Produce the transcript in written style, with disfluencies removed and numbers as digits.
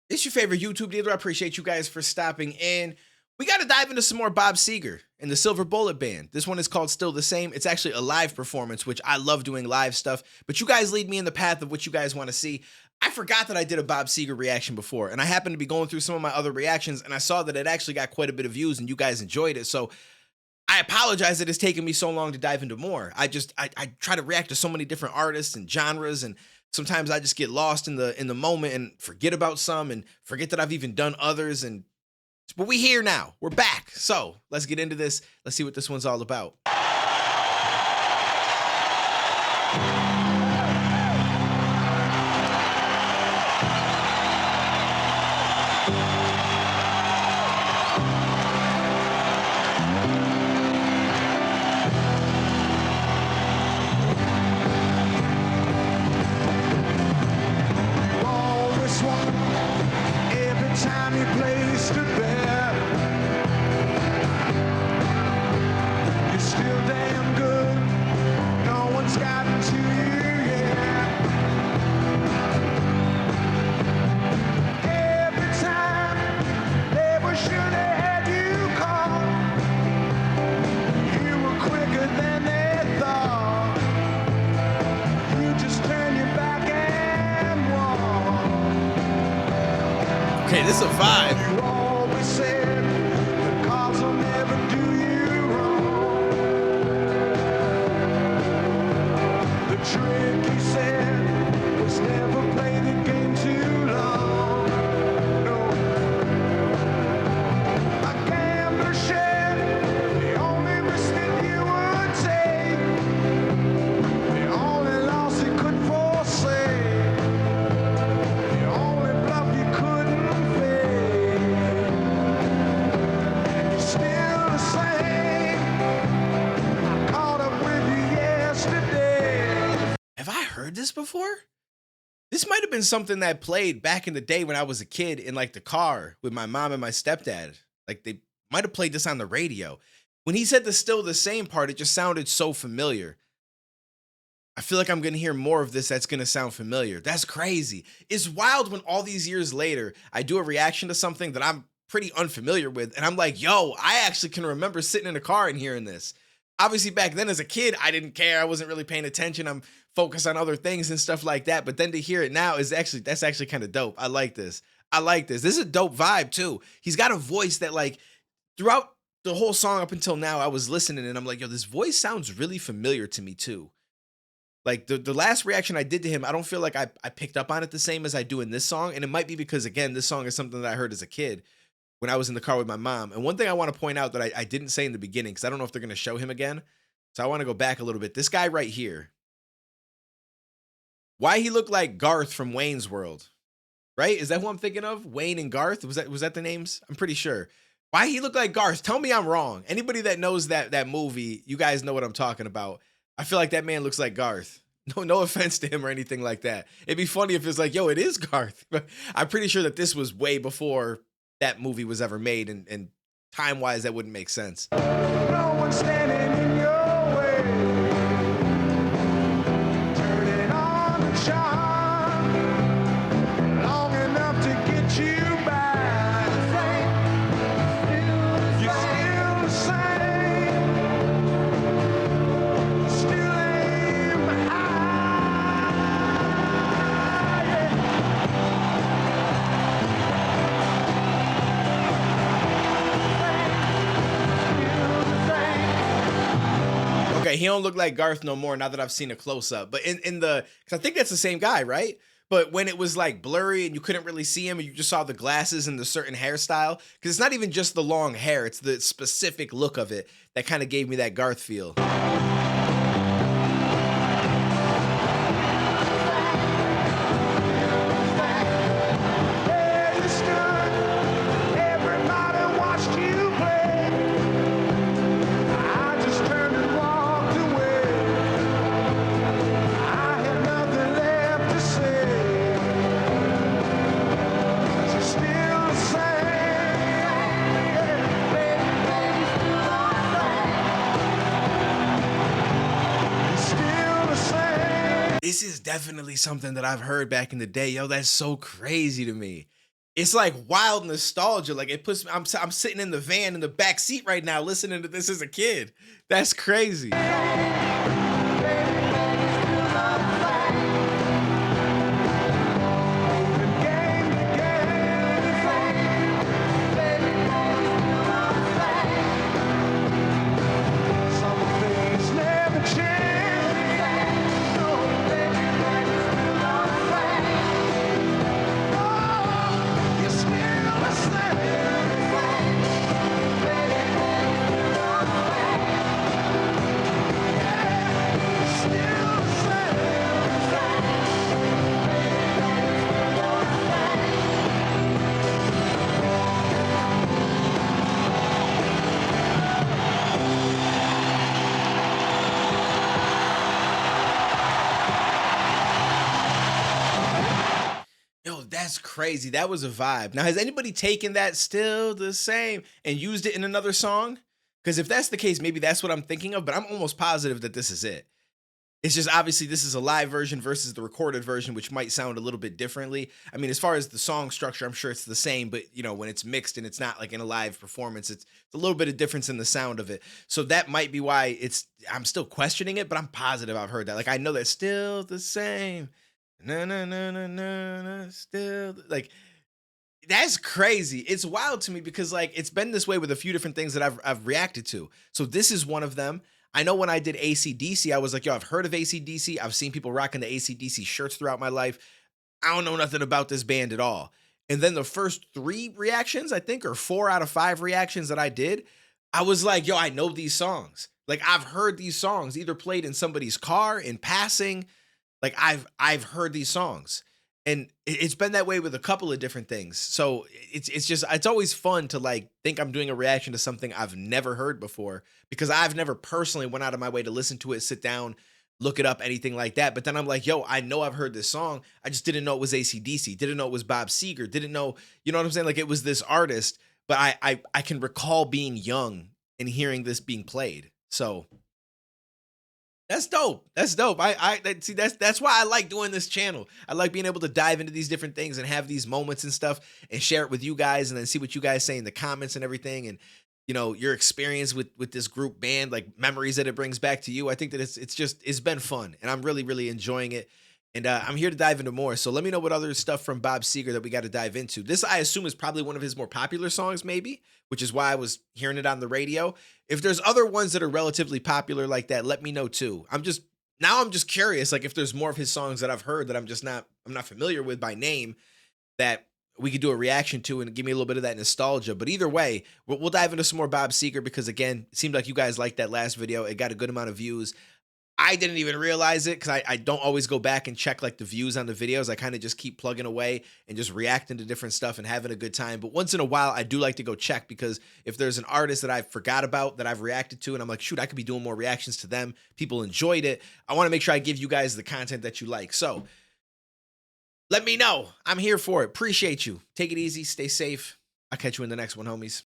It's your favorite YouTube dealer. I appreciate you guys for stopping in. We got to dive into some more Bob Seger and the Silver Bullet Band. This one is called Still the Same. It's actually a live performance, which I love doing live stuff, but you guys lead me in the path of what you guys want to see. I forgot that I did a Bob Seger reaction before, and I happened to be going through some of my other reactions, and I saw that it actually got quite a bit of views, and you guys enjoyed it. So I apologize that it's taken me so long to dive into more. I try to react to so many different artists and genres, and sometimes I just get lost in the moment and forget about some and forget that I've even done others. And but we here now. We're back. So let's get into this. Let's see what this one's all about. Okay, this is a vibe. Have I heard this before? This might have been something that played back in the day when I was a kid in like the car with my mom and my stepdad. Like they might have played this on the radio. When he said the still the same part, it just sounded so familiar. I feel like I'm going to hear more of this that's going to sound familiar. That's crazy. It's wild when all these years later, I do a reaction to something that I'm pretty unfamiliar with. And I'm like, yo, I actually can remember sitting in a car and hearing this. Obviously, back then as a kid, I didn't care. I wasn't really paying attention. I'm focused on other things and stuff like that. But then to hear it now that's actually kind of dope. I like this. I like this. This is a dope vibe too. He's got a voice that like throughout the whole song up until now, I was listening and I'm like, yo, this voice sounds really familiar to me too. Like the last reaction I did to him, I don't feel like I picked up on it the same as I do in this song. And it might be because, again, this song is something that I heard as a kid when I was in the car with my mom. And one thing I want to point out that I didn't say in the beginning, because I don't know if they're going to show him again. So I want to go back a little bit. This guy right here, why he looked like Garth from Wayne's World, right? Is that who I'm thinking of? Wayne and Garth? Was that the names? I'm pretty sure. Why he looked like Garth? Tell me I'm wrong. Anybody that knows that movie, you guys know what I'm talking about. I feel like that man looks like Garth. No offense to him or anything like that. It'd be funny if it's like, yo, it is Garth. But I'm pretty sure that this was way before that movie was ever made, and time-wise, that wouldn't make sense. No one standing in your way. Turn it on and shine long enough to get you by. You're still the same. Still aim high. Okay, he don't look like Garth no more now that I've seen a close up. But in the, because I think that's the same guy, right? But when it was like blurry and you couldn't really see him and you just saw the glasses and the certain hairstyle, because it's not even just the long hair, it's the specific look of it that kind of gave me that Garth feel. This is definitely something that I've heard back in the day. Yo, that's so crazy to me. It's like wild nostalgia. Like it puts me, I'm sitting in the van in the back seat right now listening to this as a kid. That's crazy. Yo, that's crazy. That was a vibe. Now, has anybody taken that still the same and used it in another song? Because if that's the case, maybe that's what I'm thinking of, but I'm almost positive that this is it. It's just obviously this is a live version versus the recorded version, which might sound a little bit differently. I mean, as far as the song structure, I'm sure it's the same, but you know, when it's mixed and it's not like in a live performance, it's a little bit of difference in the sound of it. So that might be why I'm still questioning it, but I'm positive I've heard that. Like I know that's still the same. No, no, no, no, no, no, still like that's crazy. It's wild to me because like it's been this way with a few different things that I've reacted to. So this is one of them. I know when I did ACDC, I was like, yo, I've heard of ACDC. I've seen people rocking the ACDC shirts throughout my life. I don't know nothing about this band at all. And then the first three reactions, I think, or 4 out of 5 reactions that I did, I was like, yo, I know these songs. Like I've heard these songs either played in somebody's car in passing. Like I've heard these songs. And it's been that way with a couple of different things. So it's just it's always fun to like think I'm doing a reaction to something I've never heard before because I've never personally went out of my way to listen to it, sit down, look it up, anything like that. But then I'm like, yo, I know I've heard this song. I just didn't know it was ACDC, didn't know it was Bob Seger, didn't know, you know what I'm saying? Like it was this artist, but I can recall being young and hearing this being played. So that's dope. That's dope. See that's why I like doing this channel. I like being able to dive into these different things and have these moments and stuff and share it with you guys and then see what you guys say in the comments and everything and you know your experience with this group band like memories that it brings back to you. I think that it's been fun and I'm really enjoying it. And I'm here to dive into more. So let me know what other stuff from Bob Seger that we got to dive into. This, I assume, is probably one of his more popular songs, maybe, which is why I was hearing it on the radio. If there's other ones that are relatively popular like that, let me know too. I'm just curious, like if there's more of his songs that I've heard that I'm not familiar with by name that we could do a reaction to and give me a little bit of that nostalgia. But either way, we'll dive into some more Bob Seger because again, it seemed like you guys liked that last video. It got a good amount of views. I didn't even realize it because I don't always go back and check like the views on the videos. I kind of just keep plugging away and just reacting to different stuff and having a good time. But once in a while, I do like to go check because if there's an artist that I forgot about that I've reacted to and I'm like, shoot, I could be doing more reactions to them. People enjoyed it. I want to make sure I give you guys the content that you like. So let me know. I'm here for it. Appreciate you. Take it easy. Stay safe. I'll catch you in the next one, homies.